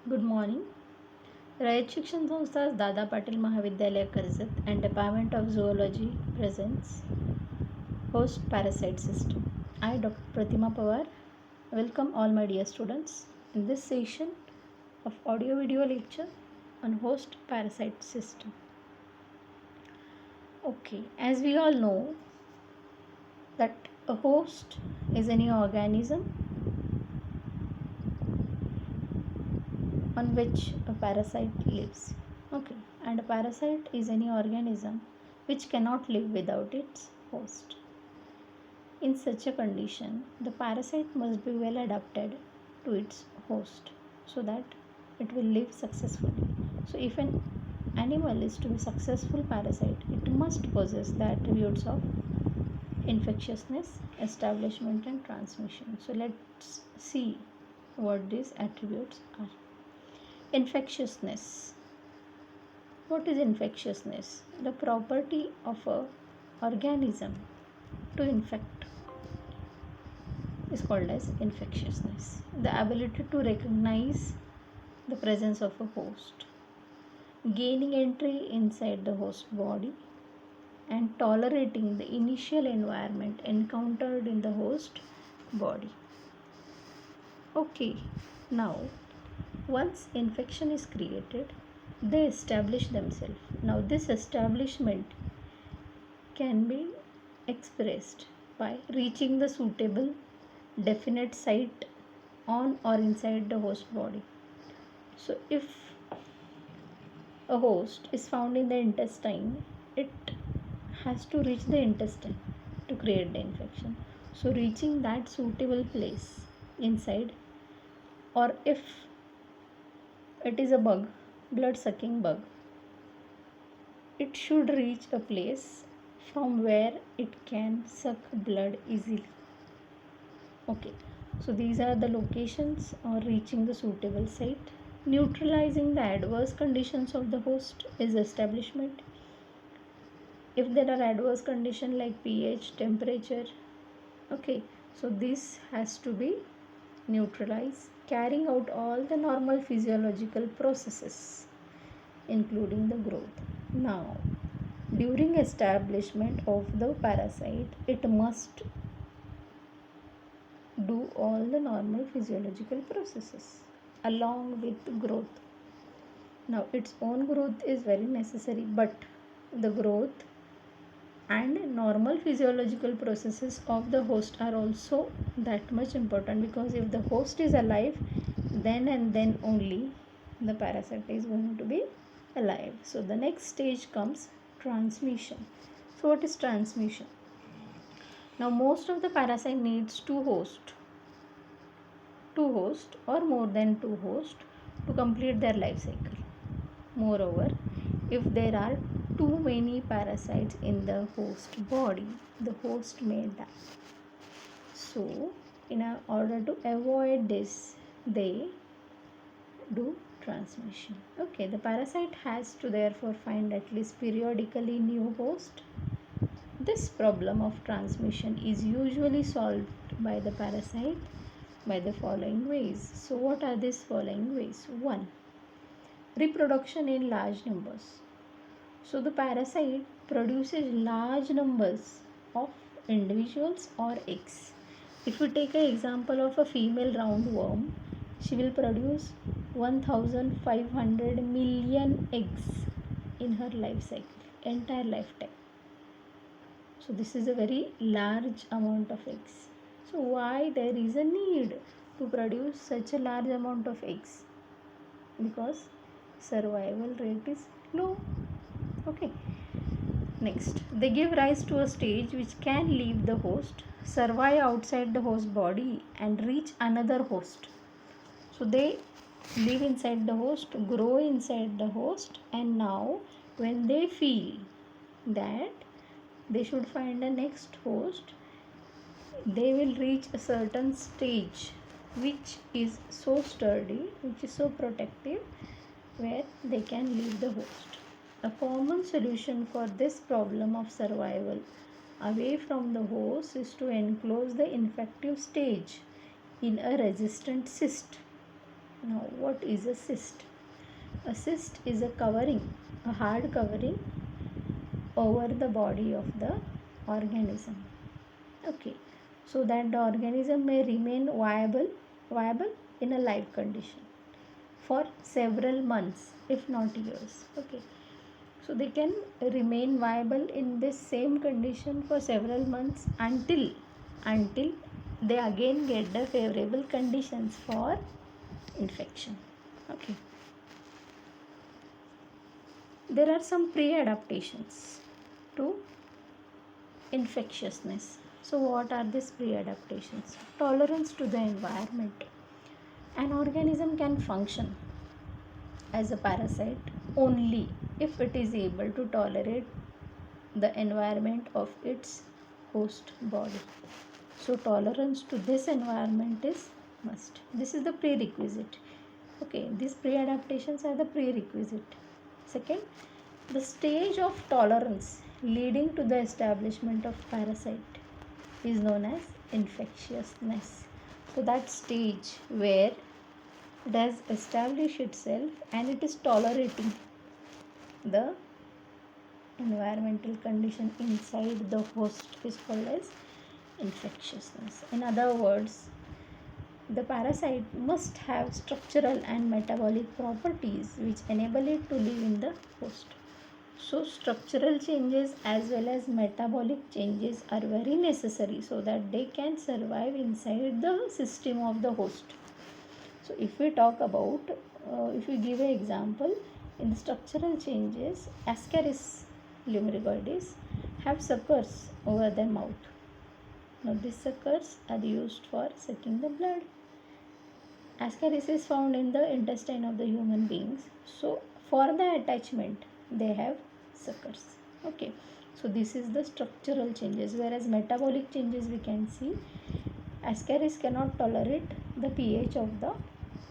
Good morning. Rayat शिक्षण संस्था दादा पाटील महाविद्यालय Karjat and Department of Zoology presents host parasite system. I, Dr. Pratima Pawar, welcome all my dear students in this session of audio video lecture on host parasite system. Okay, as we all know that a host is any organism on which a parasite lives. Okay, and a parasite is any organism which cannot live without its host. In such a condition, the parasite must be well adapted to its host so that it will live successfully. So, if an animal is to be successful parasite, it must possess the attributes of infectiousness, establishment, and transmission. So, let's see what these attributes are. Infectiousness. What is infectiousness? The property of a organism to infect is called as infectiousness. The ability to recognize the presence of a host, gaining entry inside the host body, and tolerating the initial environment encountered in the host body. Okay, now once infection is created, they establish themselves. Now, this establishment can be expressed by reaching the suitable definite site on or inside the host body. So, if a host is found in the intestine, it has to reach the intestine to create the infection. So, reaching that suitable place inside, or if it is a bug, blood sucking bug, it should reach a place from where it can suck blood easily. Okay, so these are the locations or reaching the suitable site. Neutralizing the adverse conditions of the host is establishment. If there are adverse conditions like pH, temperature, okay, so this has to be neutralized, carrying out all the normal physiological processes including the growth. Now, during establishment of the parasite, it must do all the normal physiological processes along with growth. Now, its own growth is very necessary, but the growth and normal physiological processes of the host are also that much important, because if the host is alive, then and then only the parasite is going to be alive. So the next stage comes transmission. So what is transmission? Now most of the parasite needs two hosts or more than two hosts to complete their life cycle. Moreover, if there are too many parasites in the host body, the host may die. So in order to avoid this, they do transmission. Okay, the parasite has to therefore find at least periodically new host. This problem of transmission is usually solved by the parasite by the following ways. So what are these following ways? 1. Reproduction in large numbers. So the parasite produces large numbers of individuals or eggs. If we take an example of a female roundworm, she will produce 1500 million eggs in her life cycle, entire lifetime. So this is a very large amount of eggs. So why there is a need to produce such a large amount of eggs? Because survival rate is low. Okay. Next, they give rise to a stage which can leave the host, survive outside the host body, and reach another host. So they live inside the host, grow inside the host, and now when they feel that they should find a next host, they will reach a certain stage which is so sturdy, which is so protective, where they can leave the host. A common solution for this problem of survival away from the host is to enclose the infective stage in a resistant cyst. Now, what is a cyst? A cyst is a covering, a hard covering over the body of the organism. Okay, so that the organism may remain viable in a live condition for several months, if not years. Okay, so they can remain viable in this same condition for several months until they again get the favorable conditions for infection. Okay, there are some pre-adaptations to infectiousness. So what are these pre-adaptations? Tolerance to the environment. An organism can function as a parasite only if it is able to tolerate the environment of its host body. So tolerance to this environment is must. This is the prerequisite. Okay, these pre-adaptations are the prerequisite. Second, the stage of tolerance leading to the establishment of parasite is known as infectiousness. So that stage where it has established itself and it is tolerating the environmental condition inside the host is called as infectiousness. In other words, the parasite must have structural and metabolic properties which enable it to live in the host. So structural changes as well as metabolic changes are very necessary so that they can survive inside the system of the host. So if we talk about, if we give an example, in the structural changes, Ascaris lumbricoides have suckers over their mouth. Now these suckers are used for sucking the blood. Ascaris is found in the intestine of the human beings. So for the attachment, they have suckers. Okay, so this is the structural changes, whereas metabolic changes we can see Ascaris cannot tolerate the pH of the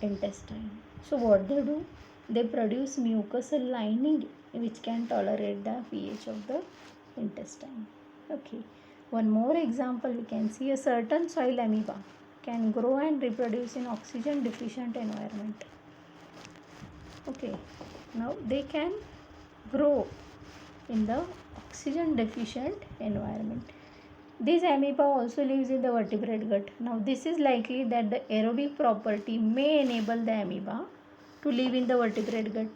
intestine. So what they do, they produce mucosal lining which can tolerate the pH of the intestine. Okay, one more example we can see, a certain soil amoeba can grow and reproduce in oxygen deficient environment. Okay, now they can grow in the oxygen deficient environment. This amoeba also lives in the vertebrate gut. Now this is likely that the aerobic property may enable the amoeba to live in the vertebrate gut.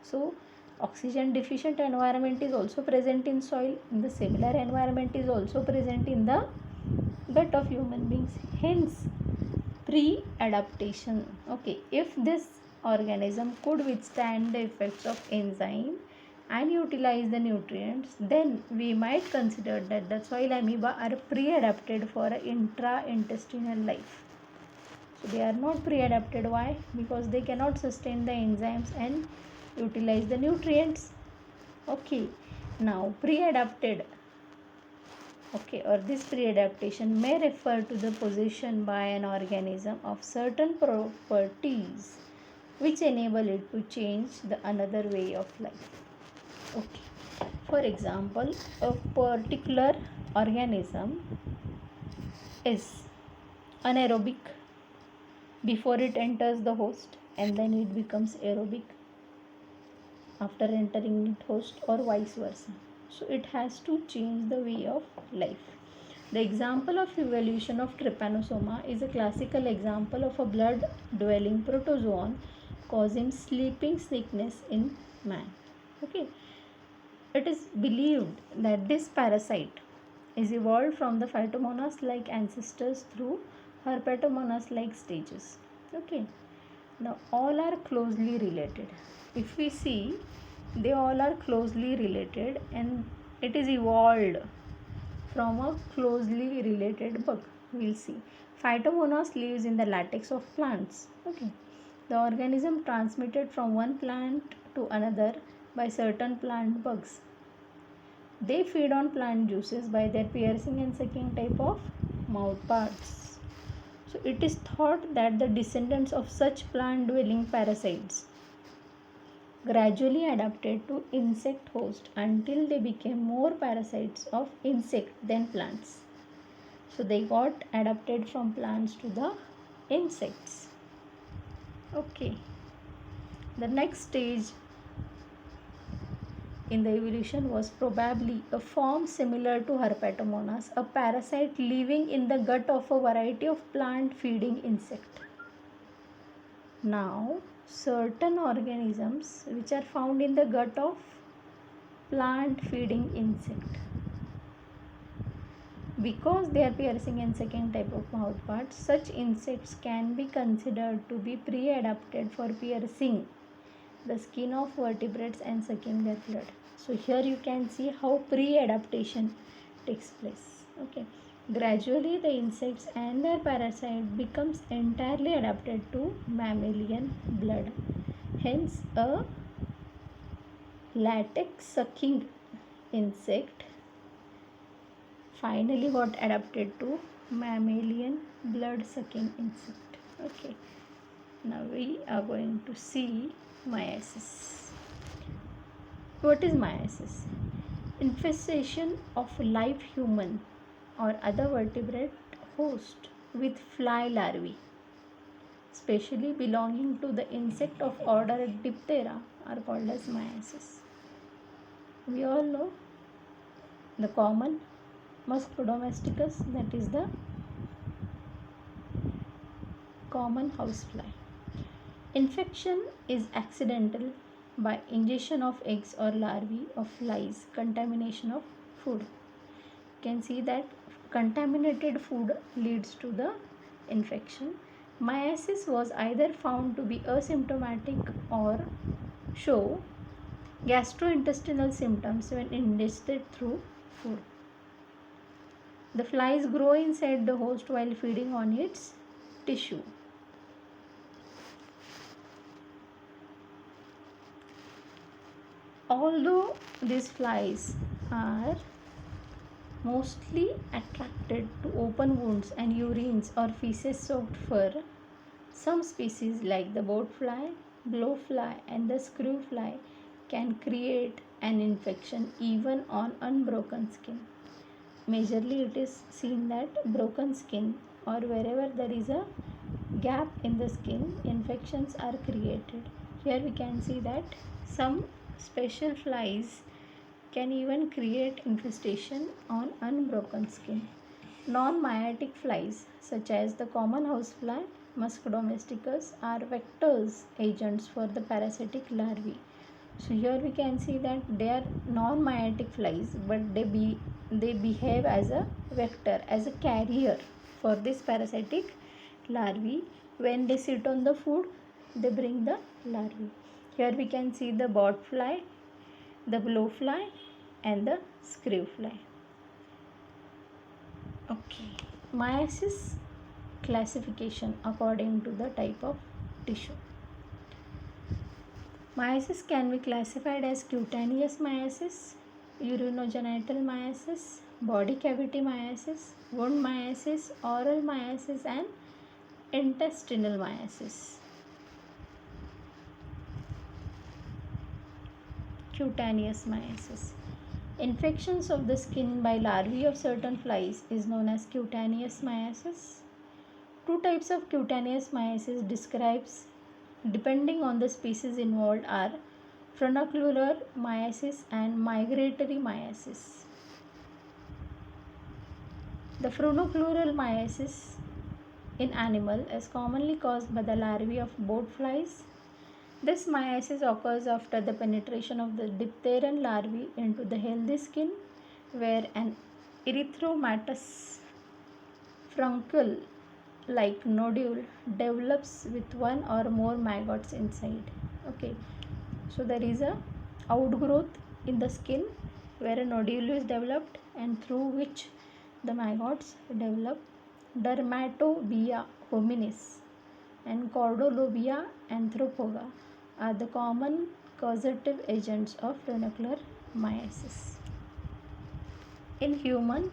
So oxygen deficient environment is also present in soil, and the similar environment is also present in the gut of human beings. Hence pre-adaptation. Okay, if this organism could withstand the effects of enzyme and utilize the nutrients, then we might consider that the soil amoeba are pre-adapted for intra-intestinal life. So they are not pre-adapted. Why? Because they cannot sustain the enzymes and utilize the nutrients. Okay, now pre-adapted, okay, or this pre-adaptation may refer to the possession by an organism of certain properties which enable it to change the another way of life. Okay, for example, a particular organism is anaerobic before it enters the host and then it becomes aerobic after entering the host, or vice versa. So it has to change the way of life. The example of evolution of Trypanosoma is a classical example of a blood dwelling protozoan causing sleeping sickness in man. Okay, it is believed that this parasite is evolved from the Phytomonas like ancestors through Herpetomonas like stages. Okay, now all are closely related. If we see, they all are closely related and it is evolved from a closely related bug. We'll see. Phytomonas lives in the latex of plants. Okay, the organism transmitted from one plant to another by certain plant bugs. They feed on plant juices by their piercing and sucking type of mouth parts. So it is thought that the descendants of such plant dwelling parasites gradually adapted to insect host until they became more parasites of insect than plants. So they got adapted from plants to the insects. Okay, the next stage in the evolution was probably a form similar to Herpetomonas, a parasite living in the gut of a variety of plant feeding insect. Now, certain organisms which are found in the gut of plant feeding insect, because they are piercing and second type of mouth parts, such insects can be considered to be pre-adapted for piercing the skin of vertebrates and sucking their blood. So here you can see how pre-adaptation takes place. Okay. Gradually the insects and their parasite becomes entirely adapted to mammalian blood. Hence a latex sucking insect finally got adapted to mammalian blood sucking insect. Okay. Now we are going to see meiosis. What is meiosis? Infestation of live human or other vertebrate host with fly larvae, especially belonging to the insect of order Diptera, are called as meiosis. We all know the common Musca domesticus, that is the common housefly. Infection is accidental by ingestion of eggs or larvae of flies, contamination of food. You can see that contaminated food leads to the infection. Meiosis was either found to be asymptomatic or show gastrointestinal symptoms when ingested through food. The flies grow inside the host while feeding on its tissue. Although these flies are mostly attracted to open wounds and urines or feces soaked fur, some species like the boat fly, blowfly, and the screw fly can create an infection even on unbroken skin. Majorly, it is seen that broken skin or wherever there is a gap in the skin, infections are created. Here we can see that some special flies can even create infestation on unbroken skin. Non-meiotic flies such as the common housefly, Musca domesticus, are vectors agents for the parasitic larvae. So here we can see that they are non-meiotic flies, but they behave as a vector, as a carrier for this parasitic larvae. When they sit on the food, they bring the larvae. Here we can see the boat fly, the blowfly, and the screw fly. Okay, meiosis classification according to the type of tissue. Meiosis can be classified as cutaneous meiosis, urinogenital meiosis, body cavity meiosis, wound meiosis, oral meiosis, and intestinal meiosis. Cutaneous meiosis. Infections of the skin by larvae of certain flies is known as cutaneous meiosis. Two types of cutaneous meiosis describes depending on the species involved are funicular meiosis and migratory meiosis. The funicular meiosis in animal is commonly caused by the larvae of boat flies. This meiosis occurs after the penetration of the diphtheran larvae into the healthy skin, where an erythematous funcule like nodule develops with one or more maggots inside. Okay, so there is a outgrowth in the skin where a nodule is developed and through which the maggots develop. Dermatobia hominis and Cordolobia anthropoga are the common causative agents of funicular meiosis. In human,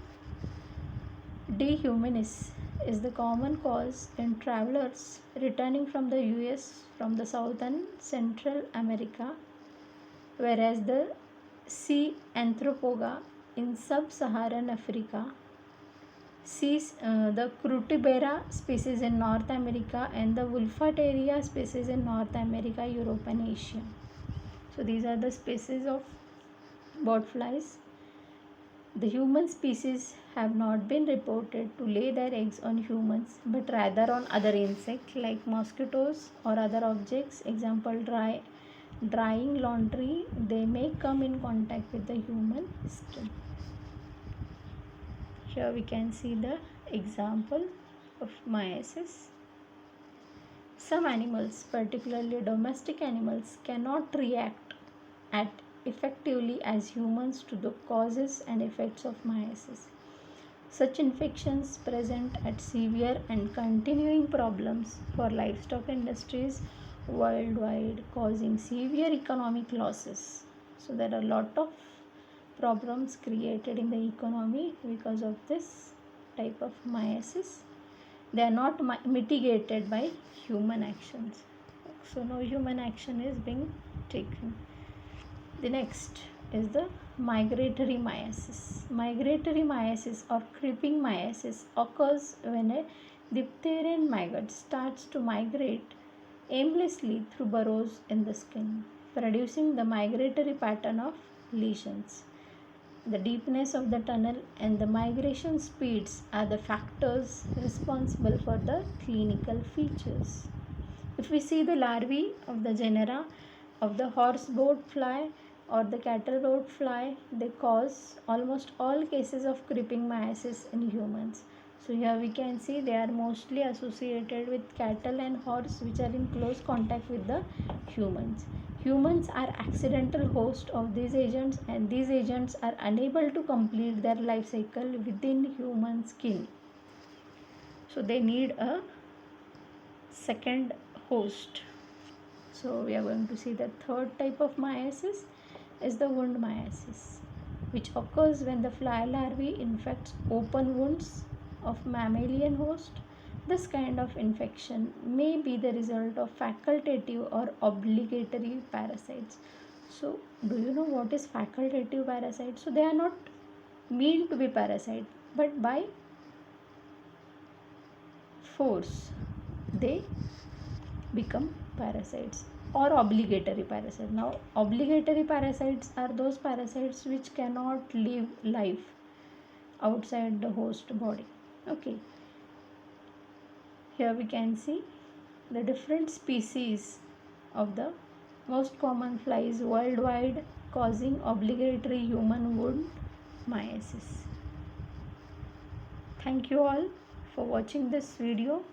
D. huminis is the common cause in travelers returning from the US from the South and Central America, whereas the C. anthropoga in sub-Saharan Africa The Crutibera species in North America and the Wolfertaria species in North America, Europe and Asia. So these are the species of bird flies. The human species have not been reported to lay their eggs on humans, but rather on other insects like mosquitoes or other objects. Example, drying laundry. They may come in contact with the human skin. Here we can see the example of myiasis. Some animals, particularly domestic animals, cannot react as effectively as humans to the causes and effects of myiasis. Such infections present at severe and continuing problems for livestock industries worldwide, causing severe economic losses. So there are a lot of problems created in the economy because of this type of myiasis. They are not mitigated by human actions. So no human action is being taken. The next is the migratory myiasis. Migratory myiasis or creeping myiasis occurs when a diphtheриan maggot starts to migrate aimlessly through burrows in the skin, producing the migratory pattern of lesions. The deepness of the tunnel and the migration speeds are the factors responsible for the clinical features. If we see the larvae of the genera of the horseboard fly or the cattleboard fly, they cause almost all cases of creeping myiasis in humans. So here we can see they are mostly associated with cattle and horse, which are in close contact with the humans. Humans are accidental hosts of these agents, and these agents are unable to complete their life cycle within human skin. So they need a second host. So we are going to see the third type of myiasis is the wound myiasis, which occurs when the fly larvae infects open wounds of mammalian host. This kind of infection may be the result of facultative or obligatory parasites. So do you know what is facultative parasite? So they are not mean to be parasite, but by force they become parasites, or obligatory parasite. Now obligatory parasites are those parasites which cannot live life outside the host body. Okay, here we can see the different species of the most common flies worldwide causing obligatory human wound myiasis. Thank you all for watching this video.